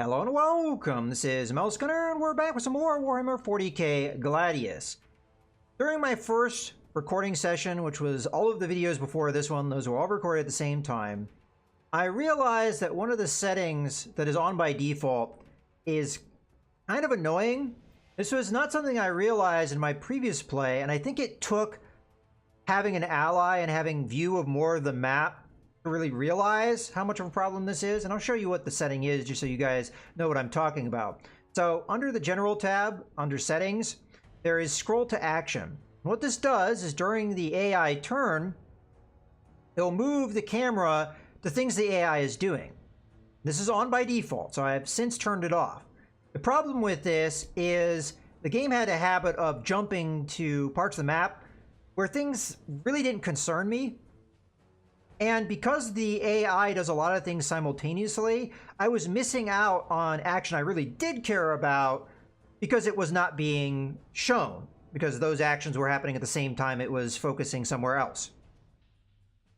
Hello and welcome, this is Gunner, and we're back with some more Warhammer 40k Gladius. During my first recording session, which was all of the videos before this one, those were all recorded at the same time, I realized that one of the settings that is on by default is kind of annoying. This was not something I realized in my previous play, and I think it took having an ally and having view of more of the map to really realize how much of a problem this is. And I'll show you what the setting is just so you guys know what I'm talking about. So under the General tab, under Settings, there is Scroll to Action. What this does is during the AI turn, it'll move the camera to things the AI is doing. This is on by default, so I have since turned it off. The problem with this is the game had a habit of jumping to parts of the map where things really didn't concern me. And because the AI does a lot of things simultaneously, I was missing out on action I really did care about because it was not being shown, because those actions were happening at the same time it was focusing somewhere else.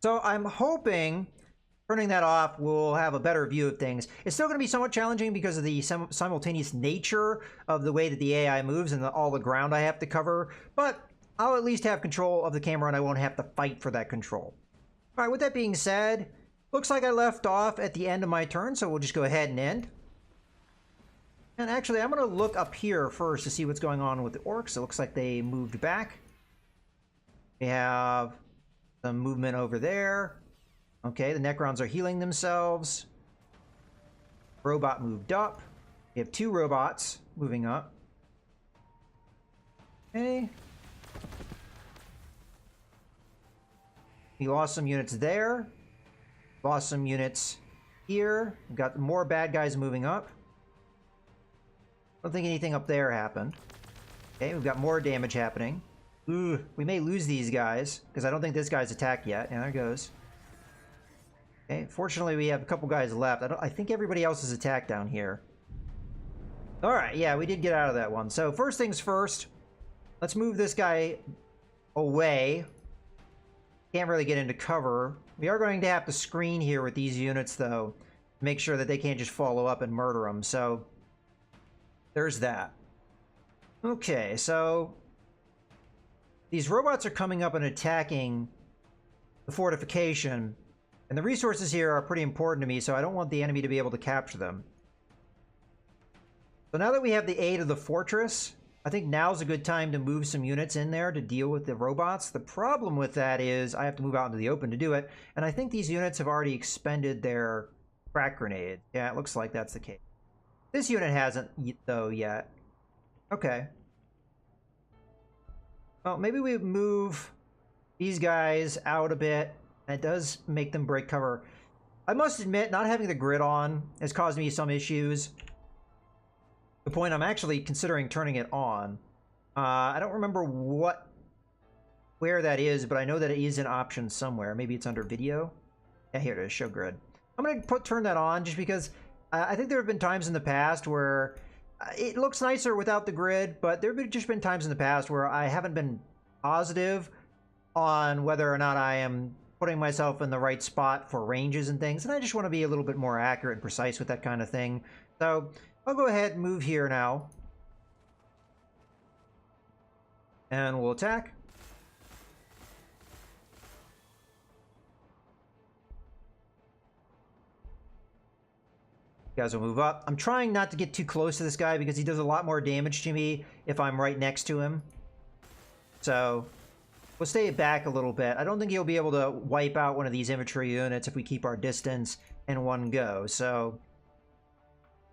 So I'm hoping turning that off will have a better view of things. It's still going to be somewhat challenging because of the simultaneous nature of the way that the AI moves and all the ground I have to cover, but I'll at least have control of the camera and I won't have to fight for that control. All right, with that being said, looks like I left off at the end of my turn, so we'll just go ahead and end. And actually, I'm going to look up here first to see what's going on with the orcs. It looks like they moved back. We have some movement over there. Okay, the Necrons are healing themselves. Robot moved up. We have two robots moving up. Okay. We lost some units there. Lost some units here. We've got more bad guys moving up. Don't think anything up there happened. Okay, we've got more damage happening. Ooh, we may lose these guys, because I don't think this guy's attacked yet. Yeah, there it goes. Okay, fortunately we have a couple guys left. I think everybody else is attacked down here. Alright, yeah, we did get out of that one. So first things first, let's move this guy away. Can't really get into cover. We are going to have to screen here with these units, though, to make sure that they can't just follow up and murder them. So there's that. Okay, so these robots are coming up and attacking the fortification, and the resources here are pretty important to me, so I don't want the enemy to be able to capture them. So now that we have the aid of the fortress, I think now's a good time to move some units in there to deal with the robots. The problem with that is I have to move out into the open to do it, and I think these units have already expended their crack grenade. Yeah, it looks like that's the case. This unit hasn't, though, yet. Okay. Well, maybe we move these guys out a bit. It does make them break cover. I must admit, not having the grid on has caused me some issues. The point I'm actually considering turning it on. I don't remember where that is, but I know that it is an option somewhere. Maybe it's under video. Yeah, here it is, show grid. I'm going to turn that on just because I think there have been times in the past where it looks nicer without the grid, but there have just been times in the past where I haven't been positive on whether or not I am putting myself in the right spot for ranges and things, and I just want to be a little bit more accurate and precise with that kind of thing. So I'll go ahead and move here now. And we'll attack. You guys will move up. I'm trying not to get too close to this guy because he does a lot more damage to me if I'm right next to him. So we'll stay back a little bit. I don't think he'll be able to wipe out one of these infantry units if we keep our distance in one go. So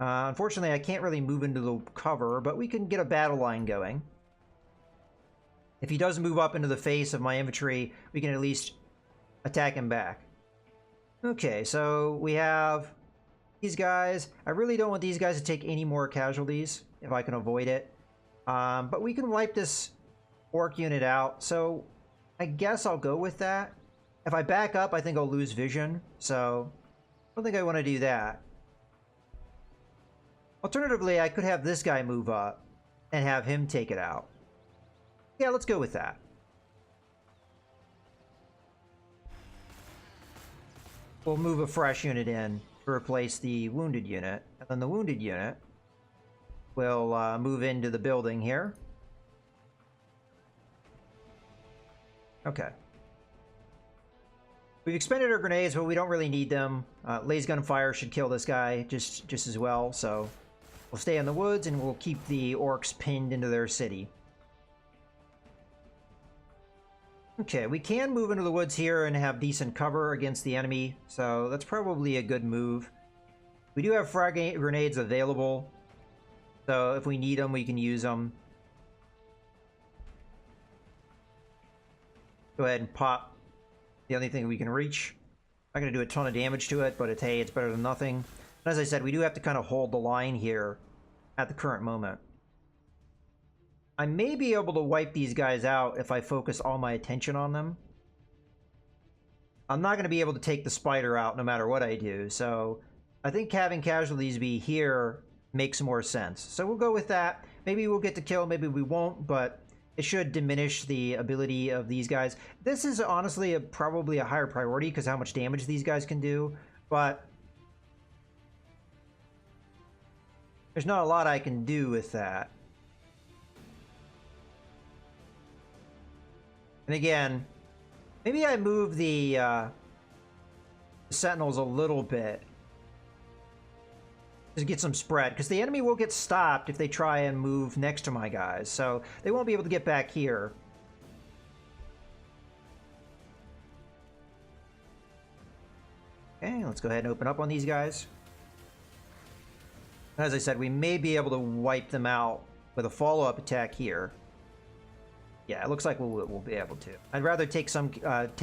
unfortunately, I can't really move into the cover, but we can get a battle line going. If he does move up into the face of my infantry, we can at least attack him back. Okay, so we have these guys. I really don't want these guys to take any more casualties if I can avoid it. But we can wipe this orc unit out, so I guess I'll go with that. If I back up, I think I'll lose vision, so I don't think I want to do that. Alternatively, I could have this guy move up and have him take it out. Yeah, let's go with that. We'll move a fresh unit in to replace the wounded unit. And then the wounded unit will move into the building here. Okay. We've expended our grenades, but we don't really need them. Laser gun fire should kill this guy just as well, so we'll stay in the woods and we'll keep the orcs pinned into their city. Okay, we can move into the woods here and have decent cover against the enemy, so that's probably a good move. We do have frag grenades available, so if we need them, we can use them. Go ahead and pop the only thing we can reach. Not going to do a ton of damage to it, but hey, it's better than nothing. And as I said, we do have to kind of hold the line here at the current moment. I may be able to wipe these guys out if I focus all my attention on them. I'm not going to be able to take the spider out no matter what I do, so I think having casualties be here makes more sense. So we'll go with that. Maybe we'll get the kill, maybe we won't, but it should diminish the ability of these guys. This is honestly probably a higher priority because how much damage these guys can do, but there's not a lot I can do with that. And again, maybe I move the sentinels a little bit to get some spread, because the enemy will get stopped if they try and move next to my guys, so they won't be able to get back here. Okay, let's go ahead and open up on these guys. As I said, we may be able to wipe them out with a follow-up attack here. Yeah, it looks like we'll be able to. I'd rather take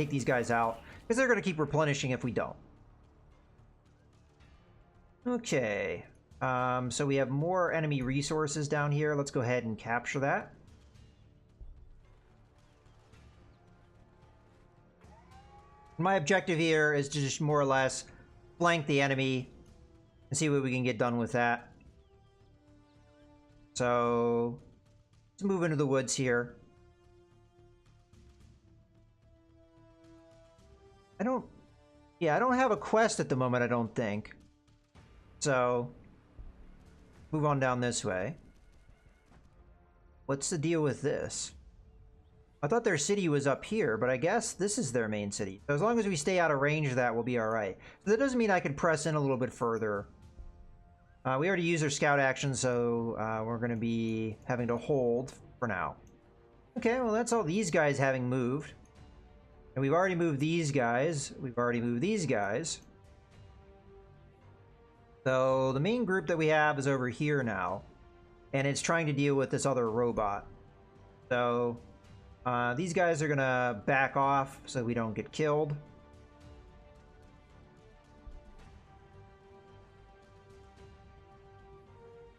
these guys out, because they're going to keep replenishing if we don't. Okay, so we have more enemy resources down here. Let's go ahead and capture that. My objective here is to just more or less flank the enemy and see what we can get done with that. So let's move into the woods here. I don't have a quest at the moment, I don't think. So, move on down this way. What's the deal with this? I thought their city was up here, but I guess this is their main city. So as long as we stay out of range of that, we'll be alright. So that doesn't mean I can press in a little bit further. We already used our scout action, so we're going to be having to hold for now. Okay, well that's all these guys having moved. And we've already moved these guys. We've already moved these guys. So the main group that we have is over here now, and it's trying to deal with this other robot. So these guys are gonna back off so we don't get killed.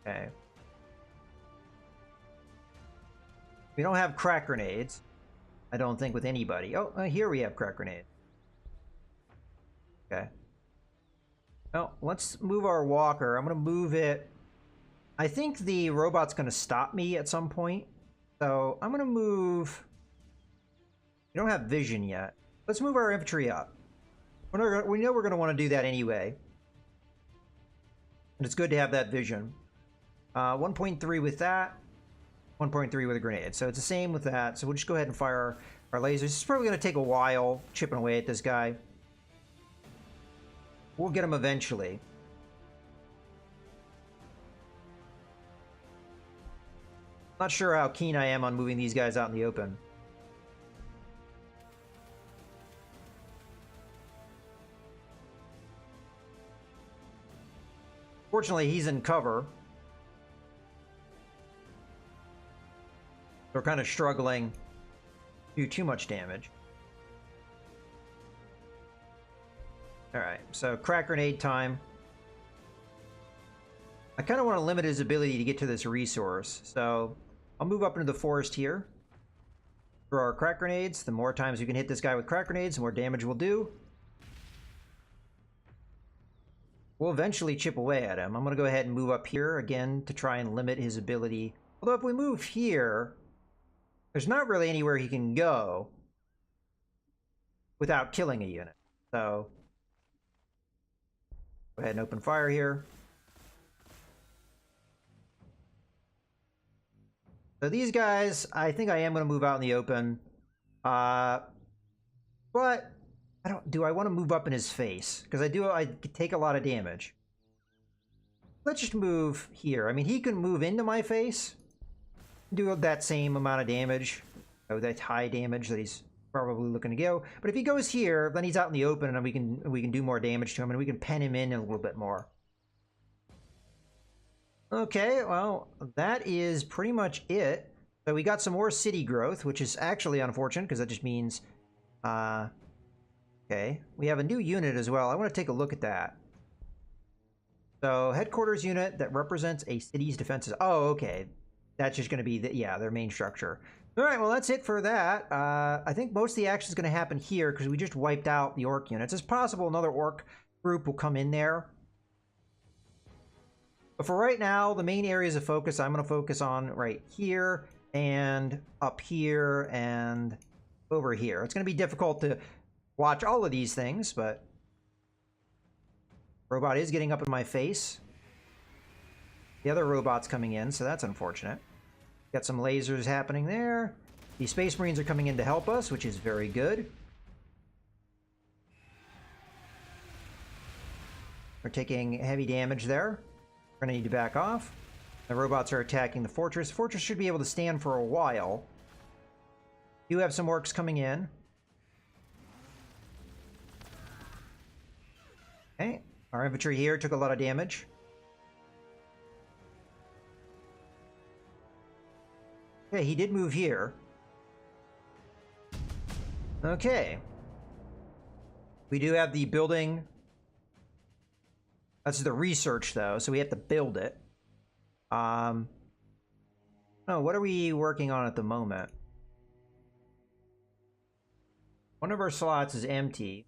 Okay. We don't have crack grenades, I don't think, with anybody. Oh, here we have crack grenades. Okay. Oh, let's move our walker. I'm going to move it. I think the robot's going to stop me at some point. So I'm going to move... We don't have vision yet. Let's move our infantry up. We know we're going to want to do that anyway. And it's good to have that vision. 1.3 with that. 1.3 with a grenade. So it's the same with that. So we'll just go ahead and fire our lasers. It's probably going to take a while chipping away at this guy. We'll get him eventually. Not sure how keen I am on moving these guys out in the open. Fortunately, he's in cover. We're kind of struggling to do too much damage. Alright, so crack grenade time. I kind of want to limit his ability to get to this resource, so I'll move up into the forest here. For our crack grenades, the more times we can hit this guy with crack grenades, the more damage we'll do. We'll eventually chip away at him. I'm going to go ahead and move up here again to try and limit his ability. Although if we move here, there's not really anywhere he can go without killing a unit. So Go ahead and open fire here. So these guys, I think I am going to move out in the open. But do I want to move up in his face? Because I take a lot of damage. Let's just move here. I mean, he can move into my face, do that same amount of damage. Oh, that high damage that he's probably looking to go. But if he goes here, then he's out in the open, and we can do more damage to him, and we can pen him in a little bit more. Okay, well, that is pretty much it. So we got some more city growth, which is actually unfortunate because that just means, okay, we have a new unit as well. I want to take a look at that. So headquarters unit that represents a city's defenses. Oh, okay, that's just going to be their main structure. All right, well, that's it for that. I think most of the action is going to happen here because we just wiped out the orc units. It's possible another orc group will come in there. But for right now, the main areas of focus, I'm going to focus on right here and up here and over here. It's going to be difficult to watch all of these things, but robot is getting up in my face. The other robot's coming in, so that's unfortunate. Got some lasers happening there. The Space Marines are coming in to help us, which is very good. We're taking heavy damage there. We're going to need to back off. The robots are attacking the fortress. The fortress should be able to stand for a while. We do have some orcs coming in. Okay. Our infantry here took a lot of damage. Okay, he did move here. Okay. We do have the building. That's the research, though, so we have to build it. Oh, what are we working on at the moment? One of our slots is empty.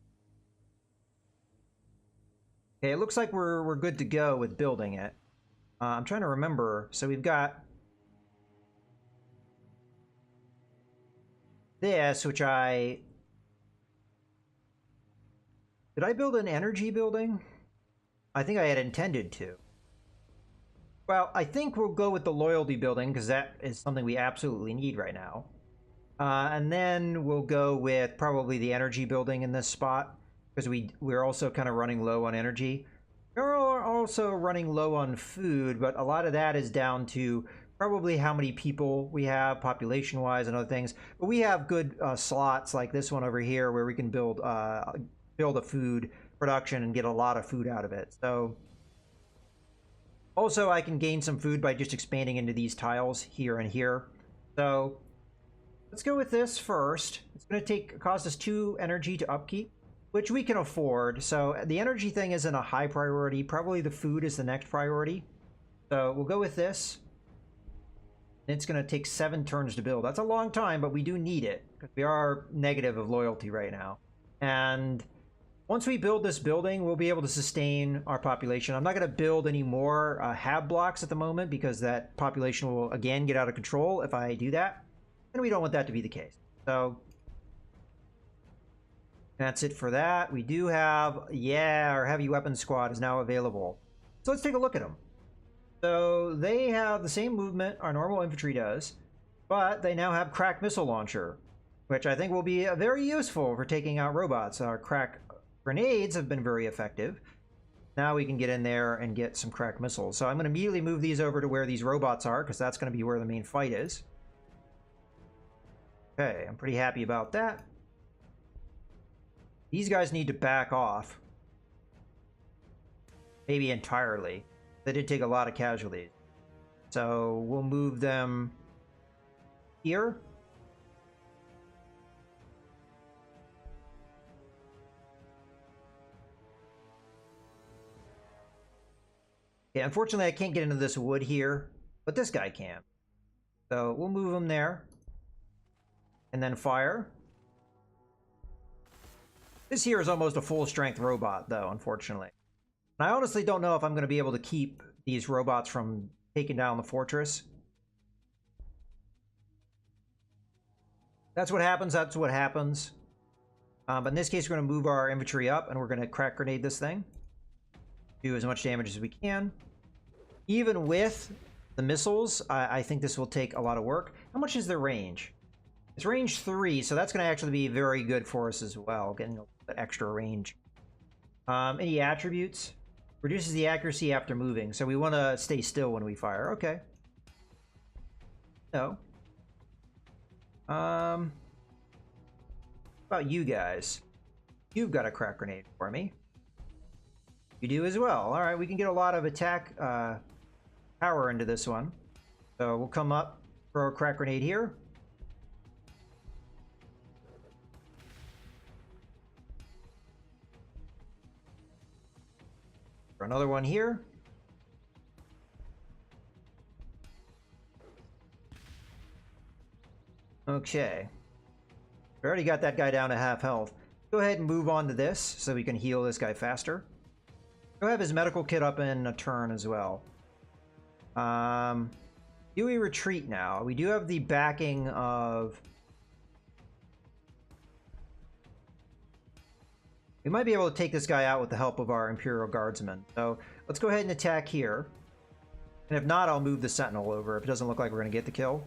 Okay, it looks like we're good to go with building it. I'm trying to remember. So we've got this, which did I build an energy building? I think I had intended to. Well, I think we'll go with the loyalty building because that is something we absolutely need right now. And then we'll go with probably the energy building in this spot because we're also kind of running low on energy. We're also running low on food, but a lot of that is down to probably how many people we have population-wise and other things. But we have good slots like this one over here where we can build a food production and get a lot of food out of it. So also I can gain some food by just expanding into these tiles here and here. So let's go with this first. It's going to cost us 2 energy to upkeep, which we can afford. So the energy thing isn't a high priority. Probably the food is the next priority. So we'll go with this. It's going to take 7 turns to build. That's a long time, but we do need it because we are negative of loyalty right now. And once we build this building, we'll be able to sustain our population. I'm not going to build any more hab blocks at the moment because that population will again get out of control if I do that. And we don't want that to be the case. So that's it for that. We do have, our heavy weapons squad is now available. So let's take a look at them. So they have the same movement our normal infantry does, but they now have crack missile launcher, which I think will be very useful for taking out robots. Our crack grenades have been very effective. Now we can get in there and get some crack missiles. So I'm going to immediately move these over to where these robots are, because that's going to be where the main fight is. Okay, I'm pretty happy about that. These guys need to back off. Maybe entirely. They did take a lot of casualties. So we'll move them here. Yeah, unfortunately I can't get into this wood here, but this guy can. So we'll move him there. And then fire. This here is almost a full-strength robot, though, unfortunately. And I honestly don't know if I'm going to be able to keep these robots from taking down the fortress. That's what happens, that's what happens. But in this case, we're going to move our infantry up, and we're going to crack grenade this thing. do as much damage as we can. Even with the missiles, I think this will take a lot of work. How much is their range? It's range 3, so that's going to actually be very good for us as well, getting a little bit extra range. Any attributes? Reduces the accuracy after moving, so we want to stay still when we fire. Okay. No. How about you guys? You've got a crack grenade for me. You do as well. All right, we can get a lot of attack power into this one. So we'll come up, throw a crack grenade here. For another one here. Okay. We already got that guy down to half health. Go ahead and move on to this so we can heal this guy faster. Go have his medical kit up in a turn as well. Do we retreat now? We do have the backing of... We might be able to take this guy out with the help of our Imperial Guardsmen. So let's go ahead and attack here. And if not, I'll move the Sentinel over if it doesn't look like we're going to get the kill.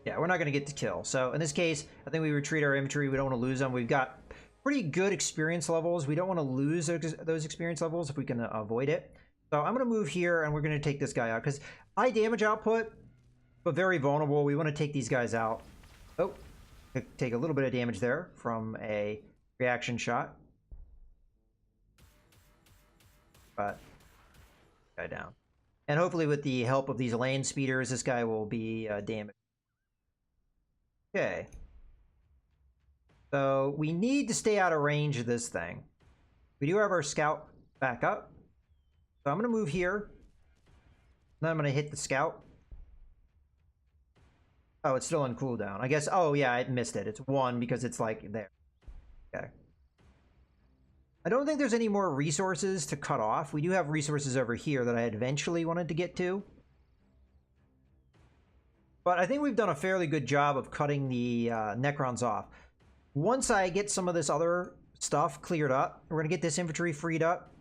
Yeah, we're not going to get the kill. So in this case, I think we retreat our infantry. We don't want to lose them. We've got pretty good experience levels. We don't want to lose those experience levels if we can avoid it. So I'm going to move here and we're going to take this guy out because high damage output, but very vulnerable. We want to take these guys out. Oh, take a little bit of damage there from a reaction shot. But guy down. And hopefully with the help of these lane speeders, this guy will be damaged. Okay. So we need to stay out of range of this thing. We do have our scout back up. So I'm going to move here. Then I'm going to hit the scout. Oh, it's still on cooldown. I guess, oh yeah, I missed it. It's 1 because it's like there. Okay. I don't think there's any more resources to cut off. We do have resources over here that I eventually wanted to get to. But I think we've done a fairly good job of cutting the Necrons off. Once I get some of this other stuff cleared up, we're going to get this infantry freed up.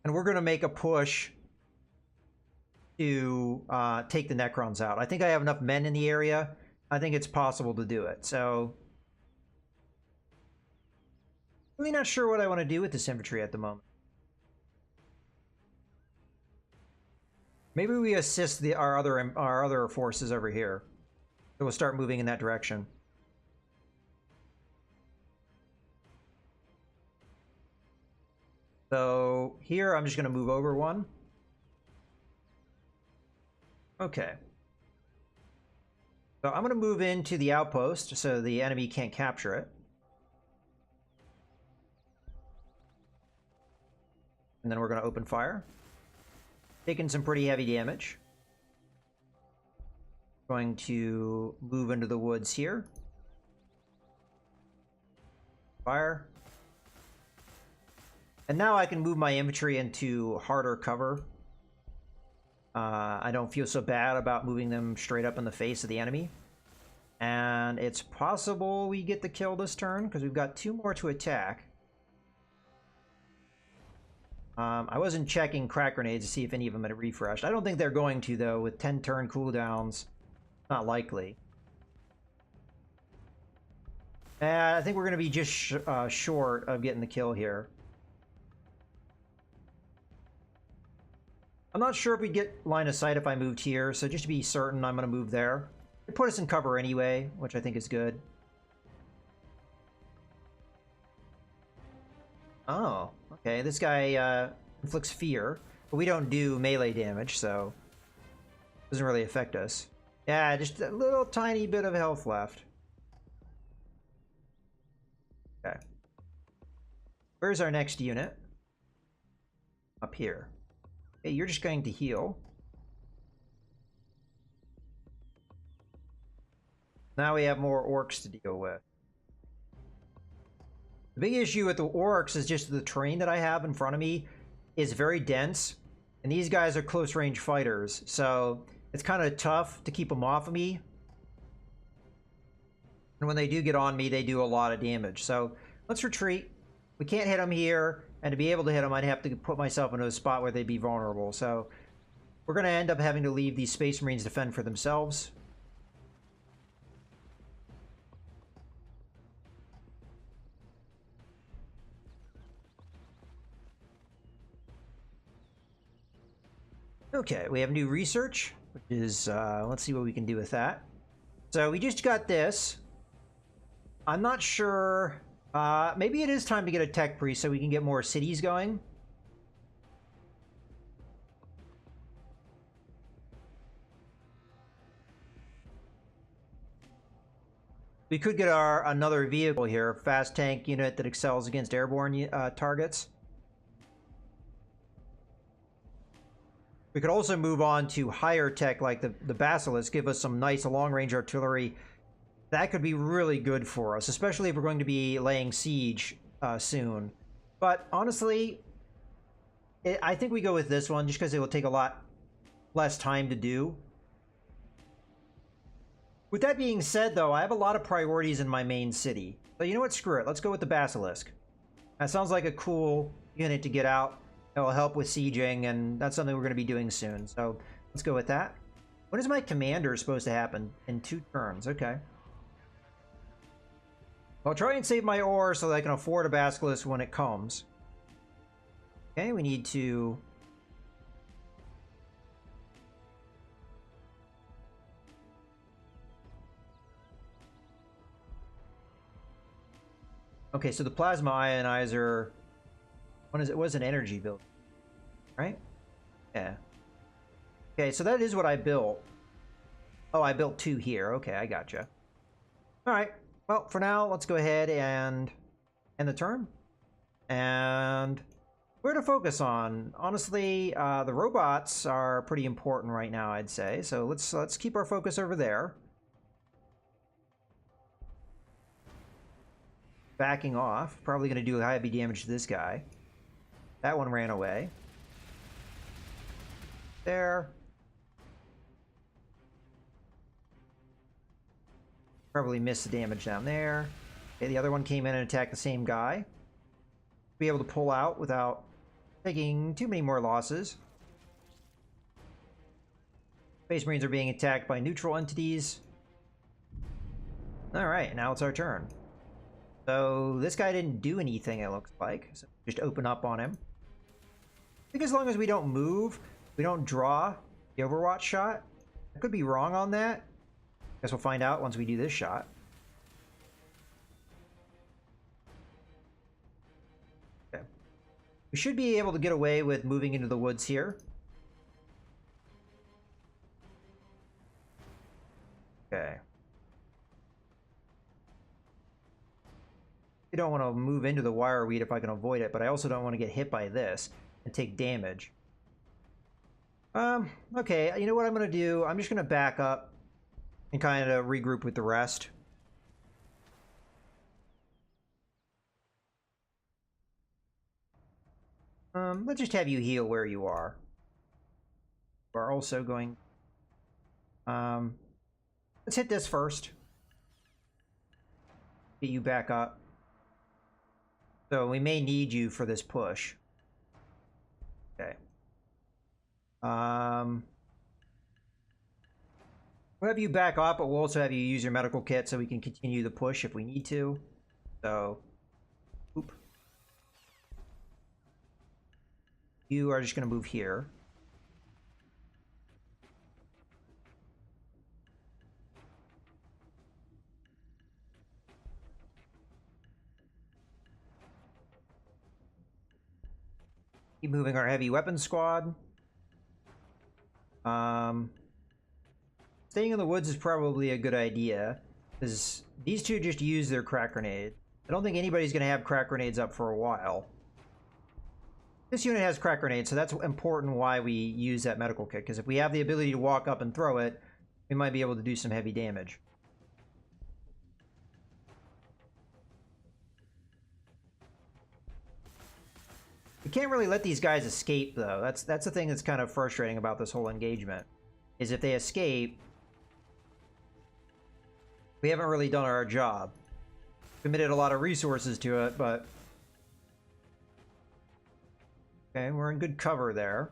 And we're going to make a push to take the Necrons out. I think I have enough men in the area. I think it's possible to do it. So, really not sure what I want to do with this infantry at the moment. Maybe we assist our other forces over here. So we'll start moving in that direction. So here I'm just going to move over 1. Okay. So I'm going to move into the outpost so the enemy can't capture it. And then we're going to open fire. Taking some pretty heavy damage. Going to move into the woods here. Fire. And now I can move my infantry into harder cover. I don't feel so bad about moving them straight up in the face of the enemy. And it's possible we get the kill this turn because we've got 2 more to attack. I wasn't checking crack grenades to see if any of them had refreshed. I don't think they're going to, though, with 10 turn cooldowns. Not likely. I think we're going to be just short of getting the kill here. I'm not sure if we'd get line of sight if I moved here, so just to be certain, I'm going to move there. It put us in cover anyway, which I think is good. Oh, okay. This guy inflicts fear, but we don't do melee damage, so it doesn't really affect us. Yeah, just a little tiny bit of health left. Okay. Where's our next unit? Up here. Hey, you're just going to heal. Now we have more orcs to deal with. The big issue with the orcs is just the terrain that I have in front of me is very dense, and these guys are close range fighters, so it's kind of tough to keep them off of me. And when they do get on me, they do a lot of damage. So let's retreat. We can't hit them here. And to be able to hit them, I'd have to put myself into a spot where they'd be vulnerable. So we're going to end up having to leave these Space Marines to fend for themselves. Okay, we have new research, which is, let's see what we can do with that. So we just got this. I'm not sure, maybe it is time to get a tech priest so we can get more cities going. We could get another vehicle here, fast tank unit that excels against airborne targets. We could also move on to higher tech like the Basilisk, give us some nice long-range artillery. That could be really good for us, especially if we're going to be laying siege soon. But honestly, I think we go with this one just because it will take a lot less time to do. With that being said, though, I have a lot of priorities in my main city. So you know what? Screw it. Let's go with the Basilisk. That sounds like a cool unit to get out. It'll help with sieging, and that's something we're going to be doing soon. So let's go with that. When is my commander supposed to happen? In 2 turns. Okay. I'll try and save my ore so that I can afford a Basilisk when it comes. Okay, we need to... Okay, so the plasma ionizer... What is it? Was an energy build, right? Yeah. Okay, so that is what I built. Oh, I built 2 here. Okay, I gotcha. All right. Well, for now, let's go ahead and end the turn. And where to focus on? Honestly, the robots are pretty important right now, I'd say. So let's keep our focus over there. Backing off. Probably going to do heavy damage to this guy. That one ran away. There. Probably missed the damage down there. Okay, the other one came in and attacked the same guy. Be able to pull out without taking too many more losses. Space Marines are being attacked by neutral entities. Alright, now it's our turn. So this guy didn't do anything, it looks like. So just open up on him. I think as long as we don't move, we don't draw the Overwatch shot. I could be wrong on that. Guess we'll find out once we do this shot. Okay. We should be able to get away with moving into the woods here. Okay. I don't want to move into the wire weed if I can avoid it, but I also don't want to get hit by this and take damage. Okay, you know what I'm going to do? I'm just going to back up and kind of regroup with the rest. Let's just have you heal where you are. We're also going... let's hit this first. Get you back up. So we may need you for this push. Okay. We'll have you back up, but we'll also have you use your medical kit so we can continue the push if we need to. So, oop. You are just going to move here. Keep moving our heavy weapons squad. Staying in the woods is probably a good idea, because these two just use their crack grenade. I don't think anybody's going to have crack grenades up for a while. This unit has crack grenades, so that's important why we use that medical kit, because if we have the ability to walk up and throw it, we might be able to do some heavy damage. We can't really let these guys escape, though. That's the thing that's kind of frustrating about this whole engagement, is if they escape, We haven't really done our job. Committed a lot of resources to it, but... Okay, we're in good cover there.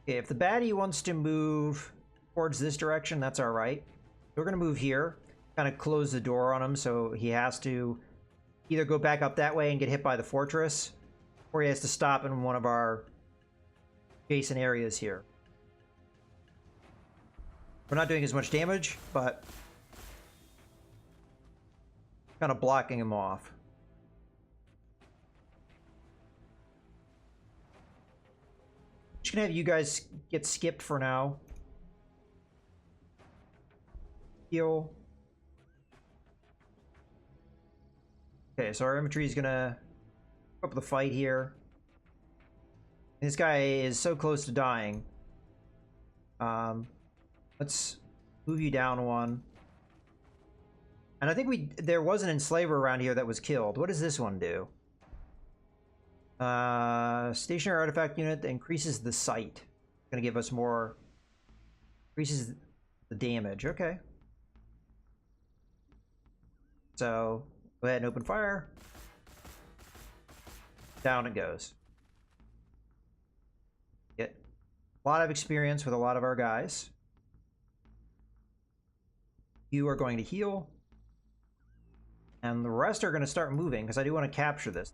Okay, if the baddie wants to move towards this direction, that's alright. We're going to move here, kind of close the door on him, so he has to either go back up that way and get hit by the fortress, or he has to stop in one of our adjacent areas here. We're not doing as much damage, but kind of blocking him off. Just gonna have you guys get skipped for now. Heal. Okay, so our infantry is gonna up the fight here. This guy is so close to dying. Let's move you down one. And I think there was an enslaver around here that was killed. What does this one do? Stationary artifact unit that increases the sight. Gonna give us more. Increases the damage. Okay. So go ahead and open fire. Down it goes. Get a lot of experience with a lot of our guys. You are going to heal. And the rest are going to start moving because I do want to capture this.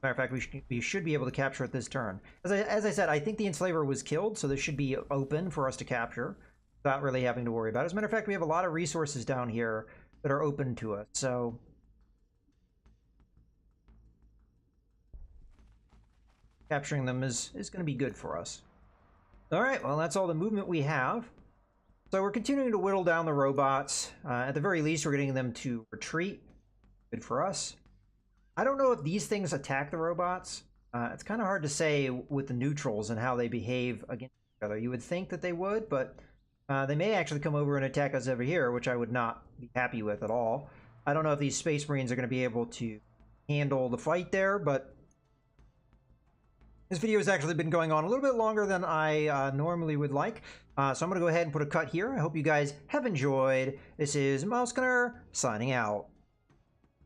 Matter of fact, we should be able to capture it this turn. As I said, I think the enslaver was killed, so this should be open for us to capture without really having to worry about it. As a matter of fact, we have a lot of resources down here that are open to us, so capturing them is going to be good for us. All right, well, that's all the movement we have. So we're continuing to whittle down the robots. At the very least, we're getting them to retreat. Good for us. I don't know if these things attack the robots. It's kind of hard to say with the neutrals and how they behave against each other. You would think that they would, but they may actually come over and attack us over here, which I would not be happy with at all. I don't know if these Space Marines are going to be able to handle the fight there, but this video has actually been going on a little bit longer than I normally would like. So I'm going to go ahead and put a cut here. I hope you guys have enjoyed. This is Mouse Gunner signing out.